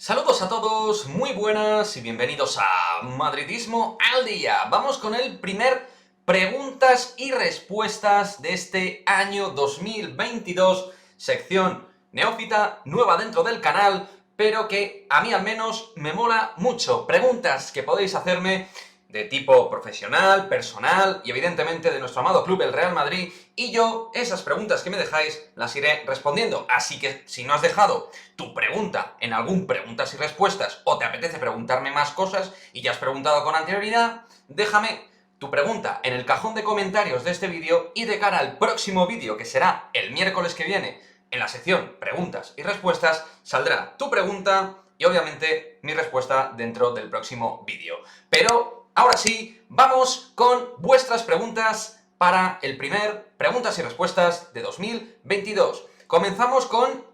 Saludos a todos, muy buenas y bienvenidos a Madridismo al Día. Vamos con el primer preguntas y respuestas de este año 2022, sección neófita, nueva dentro del canal, pero que a mí al menos me mola mucho. Preguntas que podéis hacerme de tipo profesional, personal y evidentemente de nuestro amado club, el Real Madrid, y yo esas preguntas que me dejáis las iré respondiendo. Así que si no has dejado tu pregunta en algún preguntas y respuestas o te apetece preguntarme más cosas y ya has preguntado con anterioridad, déjame tu pregunta en el cajón de comentarios de este vídeo y de cara al próximo vídeo, que será el miércoles que viene, en la sección preguntas y respuestas, saldrá tu pregunta y obviamente mi respuesta dentro del próximo vídeo. Pero ahora sí, vamos con vuestras preguntas para el primer preguntas y respuestas de 2022. Comenzamos con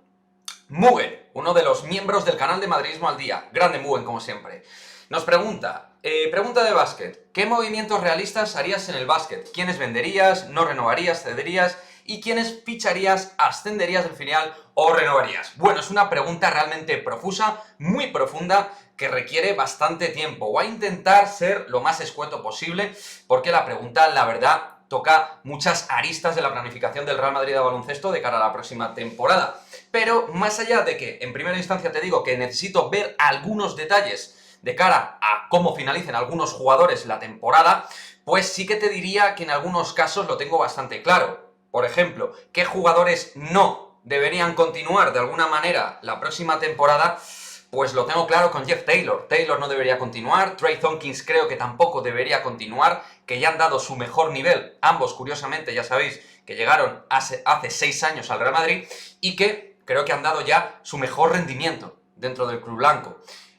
Mugen, uno de los miembros del canal de Madridismo al Día. Grande Mugen, como siempre. Nos pregunta, pregunta de básquet. ¿Qué movimientos realistas harías en el básquet? ¿Quiénes venderías, no renovarías, cederías? ¿Y quiénes ficharías, ascenderías del filial o renovarías? Bueno, es una pregunta realmente profusa, muy profunda, que requiere bastante tiempo. Voy a intentar ser lo más escueto posible, porque la pregunta, la verdad, toca muchas aristas de la planificación del Real Madrid de baloncesto de cara a la próxima temporada. Pero más allá de que en primera instancia te digo que necesito ver algunos detalles de cara a cómo finalicen algunos jugadores la temporada, pues sí que te diría que en algunos casos lo tengo bastante claro. Por ejemplo, ¿qué jugadores no deberían continuar de alguna manera la próxima temporada? Pues lo tengo claro con Jeff Taylor. Taylor no debería continuar, Trey Thompkins creo que tampoco debería continuar, que ya han dado su mejor nivel. Ambos, curiosamente, ya sabéis que llegaron hace 6 años al Real Madrid y que creo que han dado ya su mejor rendimiento dentro del club blanco.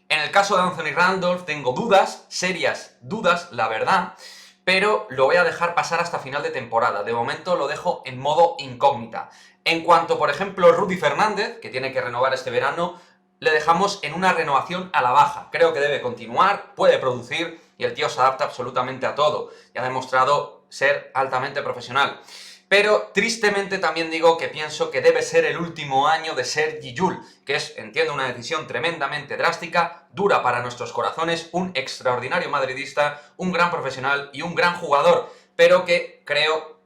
En el caso de Anthony Randolph tengo dudas, serias dudas, la verdad, pero lo voy a dejar pasar hasta final de temporada. De momento lo dejo en modo incógnita. En cuanto, por ejemplo, Rudy Fernández, que tiene que renovar este verano, le dejamos en una renovación a la baja. Creo que debe continuar, puede producir y el tío se adapta absolutamente a todo. Y ha demostrado ser altamente profesional. Pero tristemente también digo que pienso que debe ser el último año de Sergi Llull, que es, entiendo, una decisión tremendamente drástica, dura para nuestros corazones, un extraordinario madridista, un gran profesional y un gran jugador, pero que creo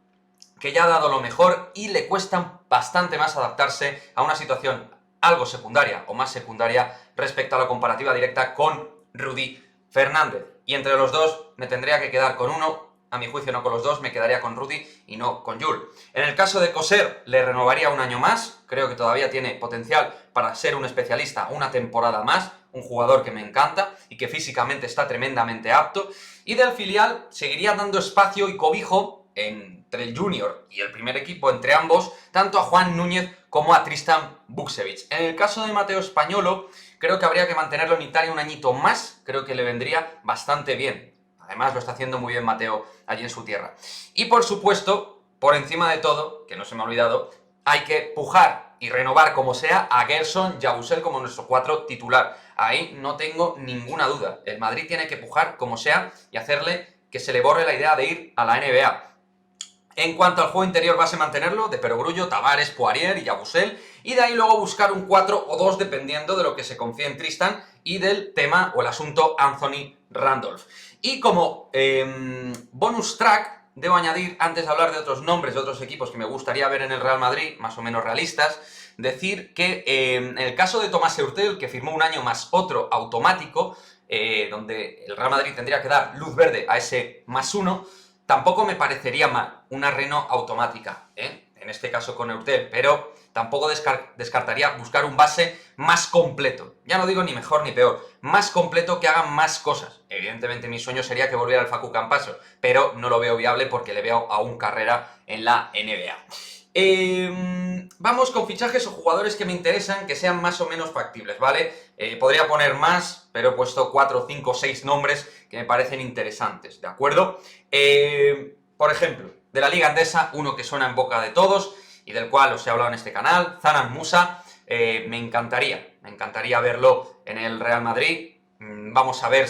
que ya ha dado lo mejor y le cuesta bastante más adaptarse a una situación algo secundaria o más secundaria respecto a la comparativa directa con Rudy Fernández. Y entre los dos me tendría que quedar con uno. A mi juicio no con los dos, me quedaría con Rudy y no con Llull. En el caso de Coser, le renovaría un año más, creo que todavía tiene potencial para ser un especialista una temporada más, un jugador que me encanta y que físicamente está tremendamente apto. Y del filial seguiría dando espacio y cobijo entre el junior y el primer equipo, entre ambos, tanto a Juan Núñez como a Tristan Vukcevic. En el caso de Mateo Españolo, creo que habría que mantenerlo en Italia un añito más, creo que le vendría bastante bien. Además, lo está haciendo muy bien Mateo allí en su tierra. Y por supuesto, por encima de todo, que no se me ha olvidado, hay que pujar y renovar como sea a Gerson Yabusel como nuestro 4 titular. Ahí no tengo ninguna duda. El Madrid tiene que pujar como sea y hacerle que se le borre la idea de ir a la NBA. En cuanto al juego interior, base mantenerlo, de Perogrullo, Tavares, Poirier y Yabusel, y de ahí luego buscar un 4 o 2 dependiendo de lo que se confíe en Tristan y del tema o el asunto Anthony Randolph. Y como bonus track, debo añadir, antes de hablar de otros nombres de otros equipos que me gustaría ver en el Real Madrid, más o menos realistas, decir que en el caso de Thomas Heurtel, que firmó un año más otro automático, donde el Real Madrid tendría que dar luz verde a ese +1, tampoco me parecería mal una reno automática, en este caso con Heurtel, pero tampoco descartaría buscar un base más completo. Ya no digo ni mejor ni peor, más completo, que haga más cosas. Evidentemente mi sueño sería que volviera el Facu Campaso, pero no lo veo viable porque le veo aún carrera en la NBA. Vamos con fichajes o jugadores que me interesan, que sean más o menos factibles, ¿vale? Podría poner más, pero he puesto 4, 5, 6 nombres que me parecen interesantes, ¿de acuerdo? Por ejemplo, de la Liga Andesa, uno que suena en boca de todos y del cual os he hablado en este canal, Zanan Musa. Me encantaría verlo en el Real Madrid. Vamos a ver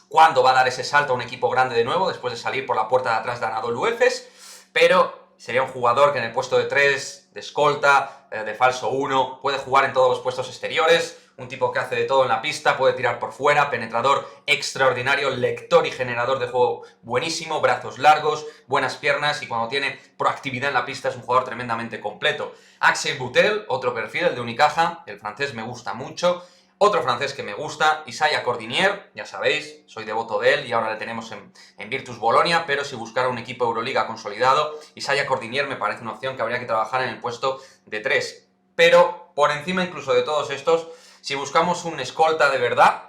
cuándo va a dar ese salto a un equipo grande de nuevo, después de salir por la puerta de atrás de Anadolu Efes, pero sería un jugador que en el puesto de 3, de escolta, de falso 1, puede jugar en todos los puestos exteriores, un tipo que hace de todo en la pista, puede tirar por fuera, penetrador extraordinario, lector y generador de juego buenísimo, brazos largos, buenas piernas y cuando tiene proactividad en la pista es un jugador tremendamente completo. Axel Boutel, otro perfil, el de Unicaja, el francés me gusta mucho. Otro francés que me gusta, Isaiah Cordinier, ya sabéis, soy devoto de él y ahora le tenemos en Virtus Bolonia, pero si buscara un equipo Euroliga consolidado, Isaiah Cordinier me parece una opción que habría que trabajar en el puesto de 3. Pero por encima incluso de todos estos, si buscamos un escolta de verdad,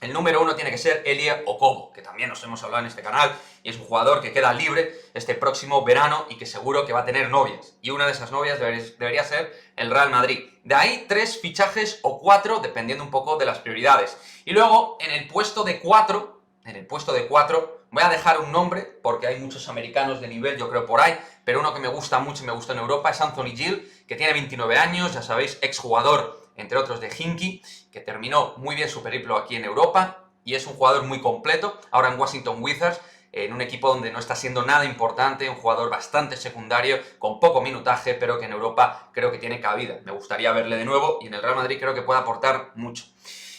el número 1 tiene que ser Elie Okobo, que también nos hemos hablado en este canal, y es un jugador que queda libre este próximo verano y que seguro que va a tener novias. Y una de esas novias debería ser el Real Madrid. De ahí 3 fichajes o 4, dependiendo un poco de las prioridades. Y luego, en el puesto de 4, voy a dejar un nombre, porque hay muchos americanos de nivel, yo creo, por ahí, pero uno que me gusta mucho y me gusta en Europa es Anthony Gill, que tiene 29 años, ya sabéis, exjugador entre otros de Hinkie, que terminó muy bien su periplo aquí en Europa y es un jugador muy completo, ahora en Washington Wizards, en un equipo donde no está siendo nada importante, un jugador bastante secundario, con poco minutaje, pero que en Europa creo que tiene cabida. Me gustaría verle de nuevo y en el Real Madrid creo que puede aportar mucho.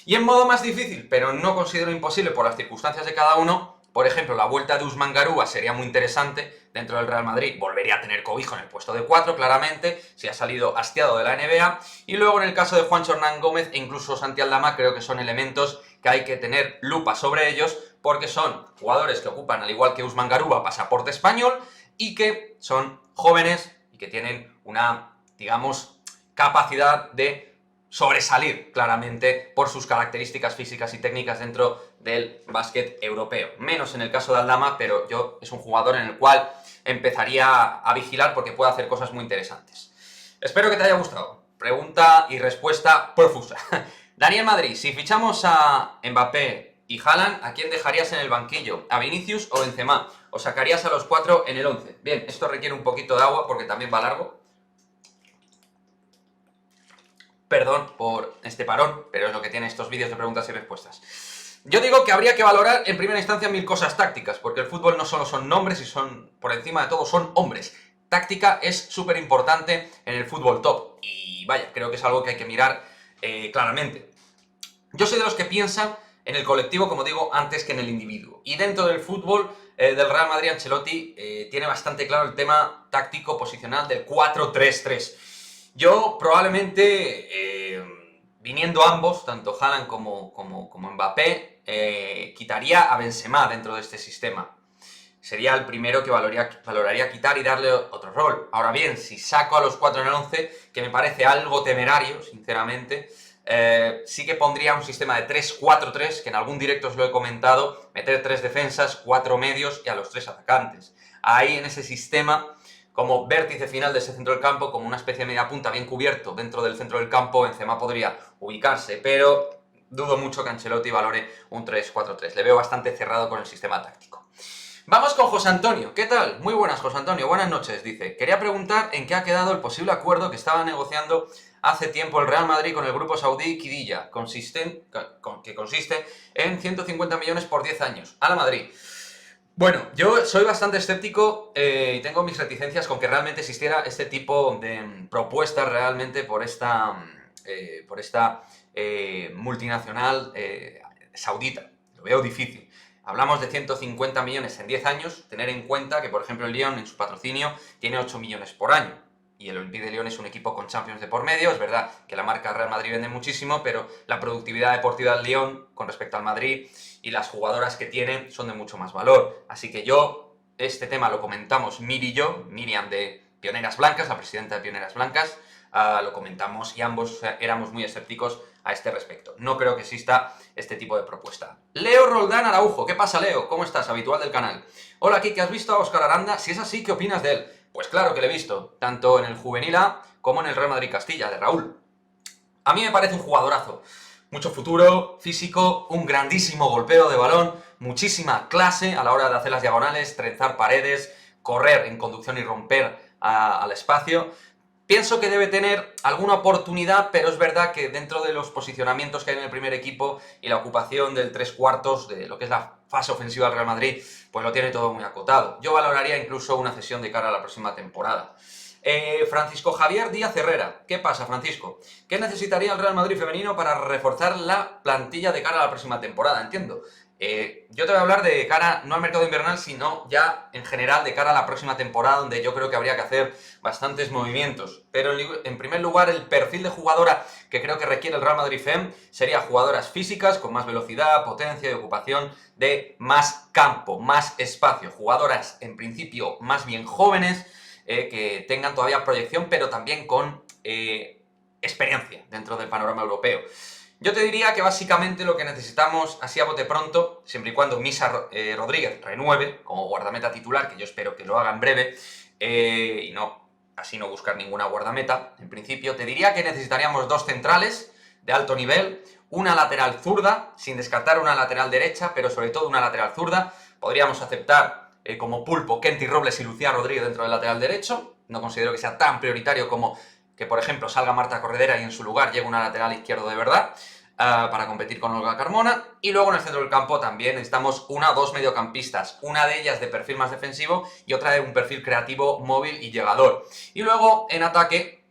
Y en modo más difícil, pero no considero imposible por las circunstancias de cada uno, por ejemplo, la vuelta de Usman Garuba sería muy interesante dentro del Real Madrid. Volvería a tener cobijo en el puesto de 4, claramente, si ha salido hastiado de la NBA. Y luego en el caso de Juancho Hernán Gómez e incluso Santi Aldama, creo que son elementos que hay que tener lupa sobre ellos, porque son jugadores que ocupan, al igual que Usman Garuba, pasaporte español y que son jóvenes y que tienen una, digamos, capacidad de sobresalir claramente por sus características físicas y técnicas dentro del básquet europeo. Menos en el caso de Aldama, pero es un jugador en el cual empezaría a vigilar porque puede hacer cosas muy interesantes. Espero que te haya gustado. Pregunta y respuesta profusa. Daniel Madrid, si fichamos a Mbappé y Haaland, ¿a quién dejarías en el banquillo? ¿A Vinicius o Benzema? ¿O sacarías a los 4 en el 11? Bien, esto requiere un poquito de agua porque también va largo. Perdón por este parón, pero es lo que tienen estos vídeos de preguntas y respuestas. Yo digo que habría que valorar en primera instancia 1000 cosas tácticas, porque el fútbol no solo son nombres y son, por encima de todo, son hombres. Táctica es súper importante en el fútbol top y vaya, creo que es algo que hay que mirar claramente. Yo soy de los que piensan en el colectivo, como digo, antes que en el individuo. Y dentro del fútbol del Real Madrid, Ancelotti tiene bastante claro el tema táctico posicional del 4-3-3. Yo probablemente, viniendo ambos, tanto Haaland como Mbappé, quitaría a Benzema dentro de este sistema. Sería el primero que valoraría quitar y darle otro rol. Ahora bien, si saco a los 4 en el 11, que me parece algo temerario, sinceramente, sí que pondría un sistema de 3-4-3, que en algún directo os lo he comentado, meter 3 defensas, 4 medios y a los 3 atacantes. Ahí en ese sistema, como vértice final de ese centro del campo, como una especie de media punta bien cubierto dentro del centro del campo, Benzema podría ubicarse, pero dudo mucho que Ancelotti valore un 3-4-3. Le veo bastante cerrado con el sistema táctico. Vamos con José Antonio. ¿Qué tal? Muy buenas, José Antonio. Buenas noches. Dice, quería preguntar en qué ha quedado el posible acuerdo que estaba negociando hace tiempo el Real Madrid con el grupo saudí Qiddiya, que consiste en 150 millones por 10 años. A la Madrid. Bueno, yo soy bastante escéptico y tengo mis reticencias con que realmente existiera este tipo de propuestas realmente por esta multinacional saudita. Lo veo difícil. Hablamos de 150 millones en 10 años, tener en cuenta que, por ejemplo, el Lyon en su patrocinio tiene 8 millones por año. Y el Olympique de Lyon es un equipo con Champions de por medio. Es verdad que la marca Real Madrid vende muchísimo, pero la productividad deportiva del Lyon con respecto al Madrid y las jugadoras que tiene son de mucho más valor. Así que este tema lo comentamos Miri y yo, Miriam de Pioneras Blancas, la presidenta de Pioneras Blancas, lo comentamos y ambos éramos muy escépticos a este respecto. No creo que exista este tipo de propuesta. Leo Roldán Araujo. ¿Qué pasa, Leo? ¿Cómo estás? Habitual del canal. Hola, Kike, ¿has visto a Óscar Aranda? Si es así, ¿qué opinas de él? Pues claro que lo he visto, tanto en el Juvenil A como en el Real Madrid Castilla, de Raúl. A mí me parece un jugadorazo. Mucho futuro, físico, un grandísimo golpeo de balón, muchísima clase a la hora de hacer las diagonales, trenzar paredes, correr en conducción y romper al espacio. Pienso que debe tener alguna oportunidad, pero es verdad que dentro de los posicionamientos que hay en el primer equipo y la ocupación del 3/4 de lo que es la fase ofensiva del Real Madrid, pues lo tiene todo muy acotado. Yo valoraría incluso una cesión de cara a la próxima temporada. Francisco Javier Díaz Herrera. ¿Qué pasa, Francisco? ¿Qué necesitaría el Real Madrid femenino para reforzar la plantilla de cara a la próxima temporada? Entiendo. Yo te voy a hablar de cara, no al mercado invernal, sino ya en general de cara a la próxima temporada, donde yo creo que habría que hacer bastantes movimientos. Pero en primer lugar, el perfil de jugadora que creo que requiere el Real Madrid Fem sería jugadoras físicas, con más velocidad, potencia y ocupación de más campo, más espacio. Jugadoras, en principio, más bien jóvenes, que tengan todavía proyección, pero también con experiencia dentro del panorama europeo. Yo te diría que básicamente lo que necesitamos, así a bote pronto, siempre y cuando Misa Rodríguez renueve como guardameta titular, que yo espero que lo haga en breve, y no, así no buscar ninguna guardameta, en principio, te diría que necesitaríamos dos centrales de alto nivel, una lateral zurda, sin descartar una lateral derecha, pero sobre todo una lateral zurda. Podríamos aceptar como pulpo Kenty Robles y Lucía Rodríguez dentro del lateral derecho. No considero que sea tan prioritario como que, por ejemplo, salga Marta Corredera y en su lugar llegue una lateral izquierdo de verdad, para competir con Olga Carmona. Y luego en el centro del campo también necesitamos una o dos mediocampistas, una de ellas de perfil más defensivo y otra de un perfil creativo, móvil y llegador. Y luego en ataque,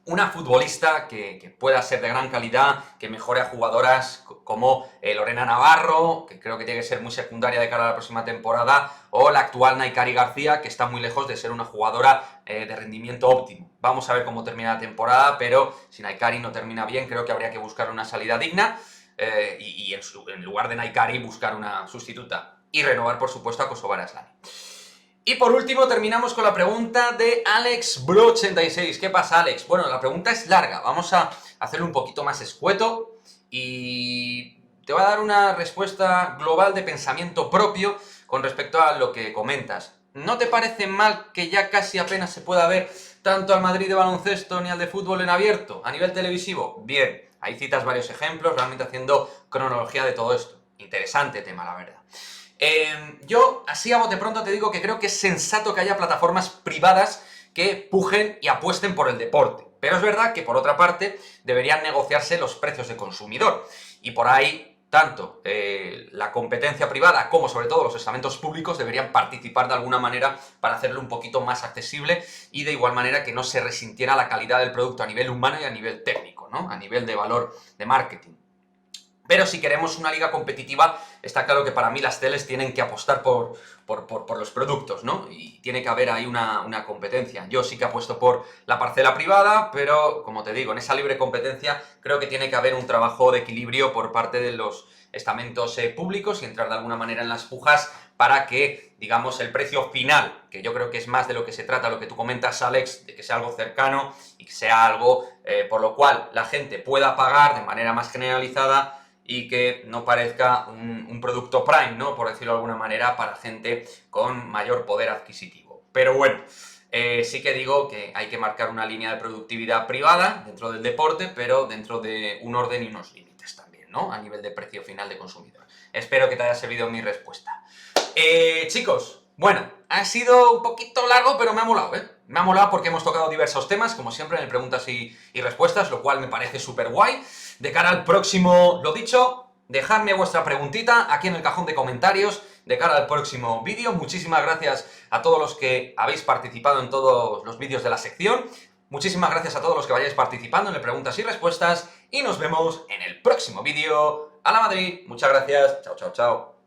una futbolista que pueda ser de gran calidad, que mejore a jugadoras como Lorena Navarro, que creo que tiene que ser muy secundaria de cara a la próxima temporada, o la actual Naikari García, que está muy lejos de ser una jugadora de rendimiento óptimo. Vamos a ver cómo termina la temporada, pero si Naikari no termina bien, creo que habría que buscar una salida digna, y en lugar de Naikari buscar una sustituta. Y renovar, por supuesto, a Kosovare Asllani. Y por último terminamos con la pregunta de AlexBro86. ¿Qué pasa, Alex? Bueno, la pregunta es larga. Vamos a hacerlo un poquito más escueto y te voy a dar una respuesta global de pensamiento propio con respecto a lo que comentas. ¿No te parece mal que ya casi apenas se pueda ver tanto al Madrid de baloncesto ni al de fútbol en abierto a nivel televisivo? Bien, ahí citas varios ejemplos, realmente haciendo cronología de todo esto. Interesante tema, la verdad. Yo, así a bote pronto, te digo que creo que es sensato que haya plataformas privadas que pujen y apuesten por el deporte. Pero es verdad que, por otra parte, deberían negociarse los precios de consumidor. Y por ahí, tanto la competencia privada como, sobre todo, los estamentos públicos deberían participar de alguna manera para hacerlo un poquito más accesible y de igual manera que no se resintiera la calidad del producto a nivel humano y a nivel técnico, ¿no? A nivel de valor de marketing. Pero si queremos una liga competitiva, está claro que para mí las teles tienen que apostar por los productos, ¿no? Y tiene que haber ahí una competencia. Yo sí que apuesto por la parcela privada, pero, como te digo, en esa libre competencia creo que tiene que haber un trabajo de equilibrio por parte de los estamentos públicos y entrar de alguna manera en las pujas para que, digamos, el precio final, que yo creo que es más de lo que se trata, lo que tú comentas, Alex, de que sea algo cercano y que sea algo por lo cual la gente pueda pagar de manera más generalizada y que no parezca un producto Prime, ¿no? Por decirlo de alguna manera, para gente con mayor poder adquisitivo. Pero bueno, sí que digo que hay que marcar una línea de productividad privada dentro del deporte, pero dentro de un orden y unos límites también, ¿no? A nivel de precio final de consumidor. Espero que te haya servido mi respuesta. Chicos, bueno, ha sido un poquito largo, pero me ha molado, ¿eh? Me ha molado porque hemos tocado diversos temas, como siempre, en el preguntas y respuestas, lo cual me parece súper guay. De cara al próximo, lo dicho, dejadme vuestra preguntita aquí en el cajón de comentarios de cara al próximo vídeo. Muchísimas gracias a todos los que habéis participado en todos los vídeos de la sección. Muchísimas gracias a todos los que vayáis participando en el preguntas y respuestas. Y nos vemos en el próximo vídeo. ¡A la Madrid! Muchas gracias. Chao, chao, chao.